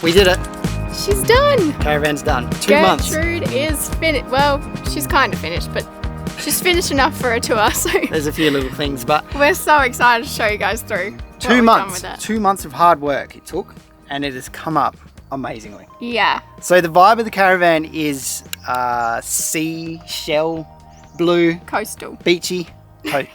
We did it. She's done. Caravan's done. 2 months. Gertrude is finished. Well, she's kind of finished, but she's finished enough for a tour. So There's a few little things, but we're so excited to show you guys through. 2 months. 2 months of hard work it took, and it has come up amazingly. Yeah. So the vibe of the caravan is seashell blue, Coastal. beachy,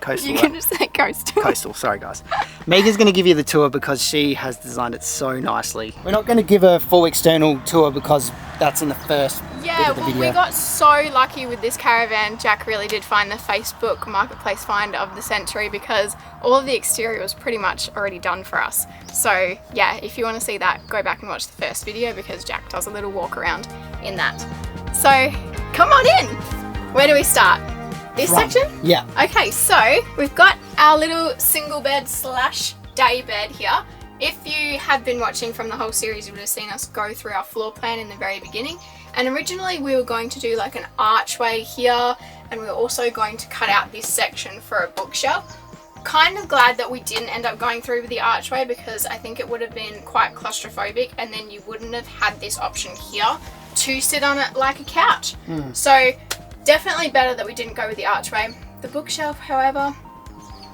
coastal. You can just say coastal. Coastal, sorry guys. Megan's going to give you the tour because she has designed it so nicely. We're not going to give a full external tour because that's in the first Yeah, bit of the well, video. we got so lucky with this caravan. Jack really did find the Facebook marketplace find of the century because all of the exterior was pretty much already done for us. So yeah, if you want to see that, go back and watch the first video because Jack does a little walk around in that. So come on in. Where do we start? This section? Yeah. Okay, so we've got our little single bed / day bed here. If you have been watching from the whole series, you would have seen us go through our floor plan in the very beginning. And originally we were going to do like an archway here, and we were also going to cut out this section for a bookshelf. Kind of glad that we didn't end up going through with the archway because I think it would have been quite claustrophobic, and then you wouldn't have had this option here to sit on it like a couch. So definitely better that we didn't go with the archway. The bookshelf, however,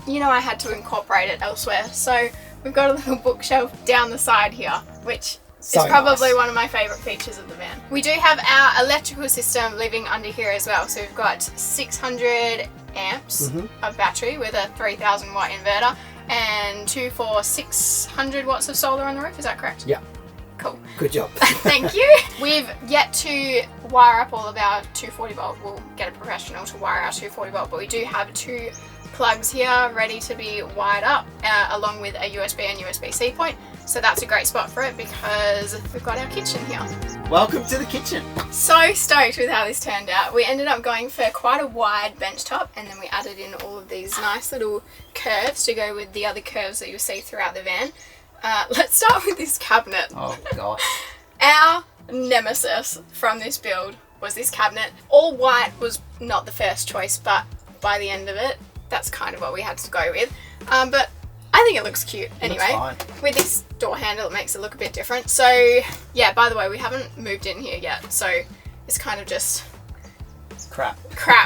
you know, I had to incorporate it elsewhere. So we've got a little bookshelf down the side here, which is probably nice. one of my favourite features of the van. We do have our electrical system living under here as well. So we've got 600 amps of battery with a 3000 watt inverter and 600 watts of solar on the roof. Is that correct? Yeah. Cool. Good job. Thank you. We've yet to wire up all of our 240 volt. We'll get a professional to wire our 240 volt, but we do have 2 plugs here ready to be wired up along with a USB and USB-C point. So that's a great spot for it because we've got our kitchen here. Welcome to the kitchen. So stoked with how this turned out. We ended up going for quite a wide bench top, and then we added in all of these nice little curves to go with the other curves that you'll see throughout the van. Let's start with this cabinet. Oh gosh. Our nemesis from this build was this cabinet. All white was not the first choice, but by the end of it, that's kind of what we had to go with. But I think it looks cute anyway. With this door handle, it makes it look a bit different. So yeah, by the way, we haven't moved in here yet, so it's kind of just crap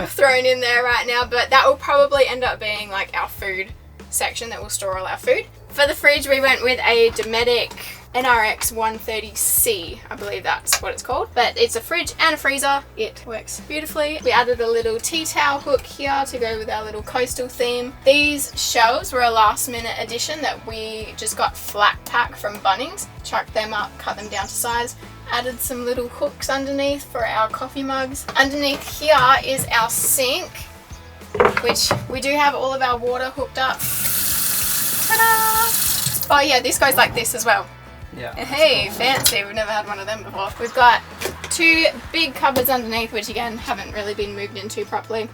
thrown in there right now, but that will probably end up being like our food section that we'll store all our food. For the fridge, we went with a Dometic NRX 130C, I believe that's what it's called. But it's a fridge and a freezer. It works beautifully. We added a little tea towel hook here to go with our little coastal theme. These shelves were a last minute addition that we just got flat pack from Bunnings. Chucked them up, cut them down to size. Added some little hooks underneath for our coffee mugs. Underneath here is our sink, which we do have all of our water hooked up. Ta-da! Oh yeah, this goes like this as well. Yeah. Hey, fancy. We've never had one of them before. We've got 2 big cupboards underneath, which again haven't really been moved into properly.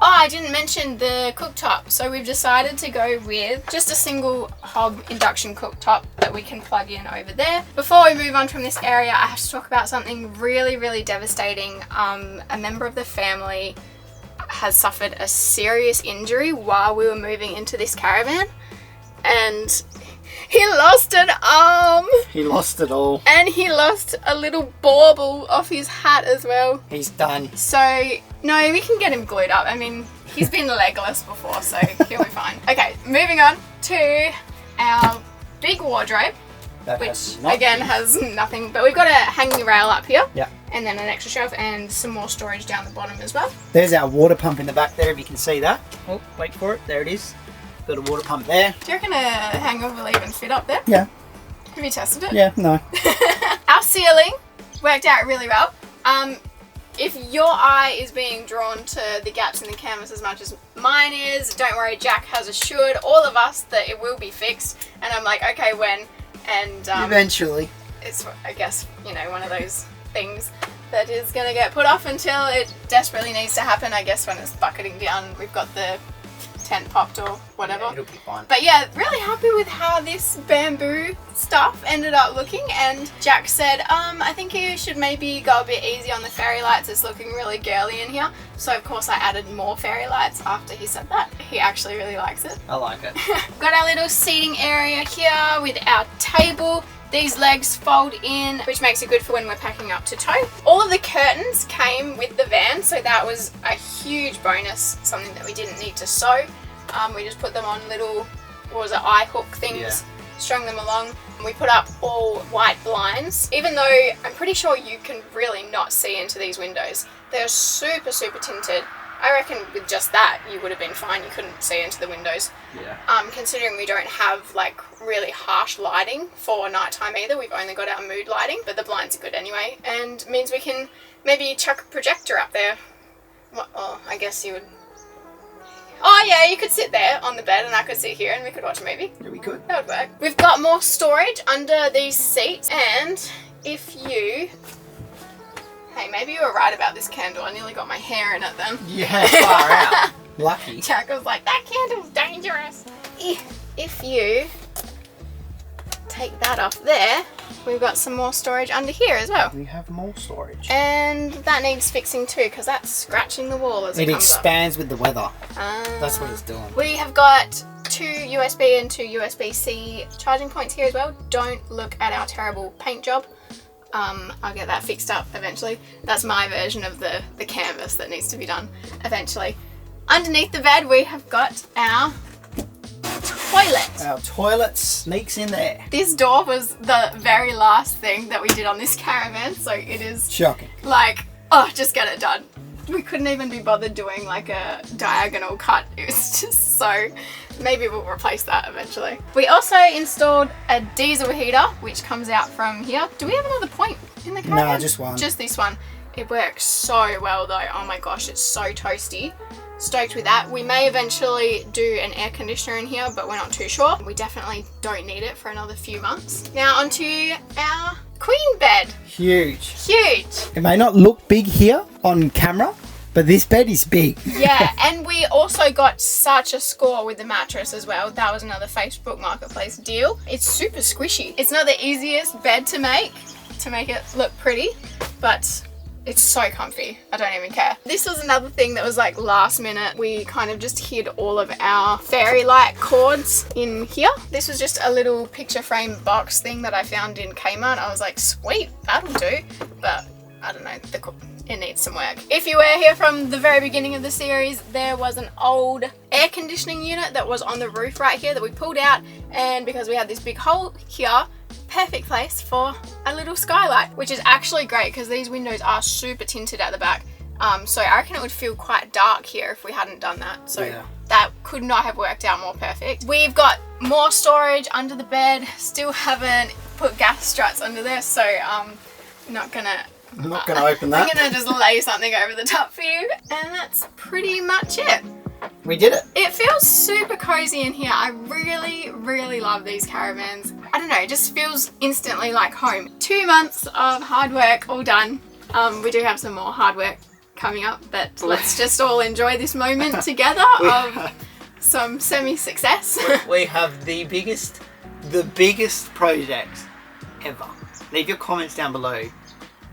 Oh, I didn't mention the cooktop. So we've decided to go with just a single hob induction cooktop that we can plug in over there. Before we move on from this area, I have to talk about something really, really devastating. A member of the family has suffered a serious injury while we were moving into this caravan, and he lost an arm. He lost it all. And he lost a little bauble off his hat as well. He's done. So, no, we can get him glued up. I mean, he's been legless before, so he'll be fine. Okay, moving on to our big wardrobe, which again has nothing, but we've got a hanging rail up here. Yeah. And then an extra shelf and some more storage down the bottom as well. There's our water pump in the back there, if you can see that. Oh, wait for it. There it is. Got a water pump there. Do you reckon a hanger will even fit up there? Yeah. Have you tested it? Yeah, no. Our ceiling worked out really well. If your eye is being drawn to the gaps in the canvas as much as mine is, don't worry, Jack has assured all of us that it will be fixed. And I'm like, okay, when? And eventually. It's, I guess, you know, one of those things that is going to get put off until it desperately needs to happen. I guess when it's bucketing down, we've got the tent popped or whatever. Yeah, it'll be fine. But yeah, really happy with how this bamboo stuff ended up looking, and Jack said, I think you should maybe go a bit easy on the fairy lights, it's looking really girly in here. So of course I added more fairy lights after he said that. He actually really likes it. I like it. Got our little seating area here with our table. These legs fold in, which makes it good for when we're packing up to tow. All of the curtains came with the van, so that was a huge bonus, something that we didn't need to sew. We just put them on little, what was it, eye hook things, strung them along. We put up all white blinds, even though I'm pretty sure you can really not see into these windows. They're super, super tinted. I reckon with just that you would have been fine. You couldn't see into the windows. Yeah. Considering we don't have like really harsh lighting for nighttime either. We've only got our mood lighting, but the blinds are good anyway, and means we can maybe chuck a projector up there. Well, I guess you would. Oh yeah, you could sit there on the bed and I could sit here and we could watch a movie. Yeah, we could. That would work. We've got more storage under these seats, and if you... Hey, maybe you were right about this candle. I nearly got my hair in it then. Yeah, far out. Lucky. Jack was like, that candle's dangerous. If you take that off there, we've got some more storage under here as well. We have more storage. And that needs fixing too, because that's scratching the wall as it comes expands up. With the weather. That's what it's doing. We have got 2 USB and 2 USB-C charging points here as well. Don't look at our terrible paint job. I'll get that fixed up eventually. That's my version of the canvas that needs to be done eventually. Underneath the bed we have got our toilet. Our toilet sneaks in there. This door was the very last thing that we did on this caravan, so it is shocking. Like, oh, just get it done. We couldn't even be bothered doing like a diagonal cut. It was just so... Maybe we'll replace that eventually. We also installed a diesel heater, which comes out from here. Do we have another point in the caravan? No, just one. Just this one. It works so well though. Oh my gosh, it's so toasty. Stoked with that. We may eventually do an air conditioner in here, but we're not too sure. We definitely don't need it for another few months. Now onto our queen bed. Huge. Huge. It may not look big here on camera, but this bed is big. Yeah, and we also got such a score with the mattress as well. That was another Facebook Marketplace deal. It's super squishy. It's not the easiest bed to make it look pretty, but it's so comfy. I don't even care. This was another thing that was like last minute. We kind of just hid all of our fairy light cords in here. This was just a little picture frame box thing that I found in Kmart. I was like, sweet, that'll do. But I don't know, it needs some work. If you were here from the very beginning of the series, there was an old air conditioning unit that was on the roof right here that we pulled out, and because we had this big hole here, perfect place for a little skylight, which is actually great because these windows are super tinted at the back. So I reckon it would feel quite dark here if we hadn't done that. So yeah, that could not have worked out more perfect. We've got more storage under the bed. Still haven't put gas struts under there, so I'm not gonna open that. I'm gonna just lay something over the top for you, and that's pretty much it. We did it. It feels super cozy in here. I really, really love these caravans. I don't know, it just feels instantly like home. 2 months of hard work all done. We do have some more hard work coming up, but let's just all enjoy this moment together of some semi-success. We have the biggest project ever. Leave your comments down below,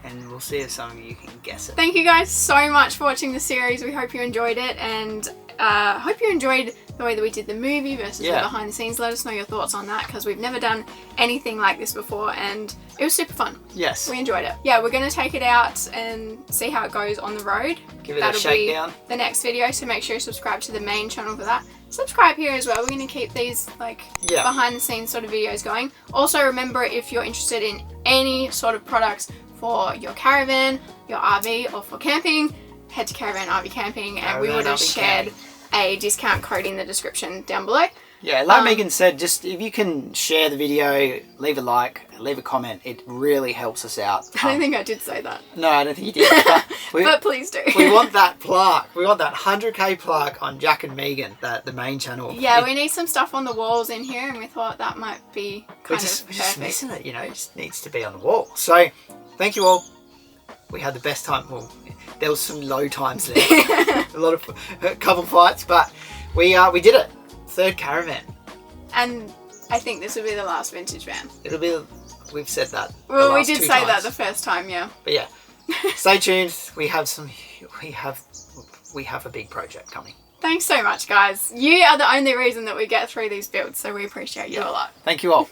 and we'll see if some of you can guess it. Thank you guys so much for watching the series. We hope you enjoyed it, and hope you enjoyed the way that we did the movie versus the behind the scenes. Let us know your thoughts on that, because we've never done anything like this before, and it was super fun. Yes. We enjoyed it. Yeah, we're going to take it out and see how it goes on the road. Give it a shakedown. That'll be the next video, so make sure you subscribe to the main channel for that. Subscribe here as well. We're going to keep these behind the scenes sort of videos going. Also remember, if you're interested in any sort of products for your caravan, your RV, or for camping, head to Caravan RV Camping, and we would have shared a discount code in the description down below. Yeah, like Megan said, just if you can share the video, leave a like, leave a comment, it really helps us out. I don't think I did say that. No, I don't think you did. But please do. We want that plaque. We want that 100k plaque on Jack and Megan, the main channel. Yeah, we need some stuff on the walls in here, and we thought that might be kind of perfect. We're just missing it, you know, it just needs to be on the wall. So, thank you all. We had the best time. Well, there was some low times there. a couple fights, but we did it. 3rd caravan. And I think this will be the last vintage van. It'll be, we've said that. Well, we did say that the first time, yeah. But yeah, stay tuned. We have a big project coming. Thanks so much, guys. You are the only reason that we get through these builds, so we appreciate you a lot. Thank you all.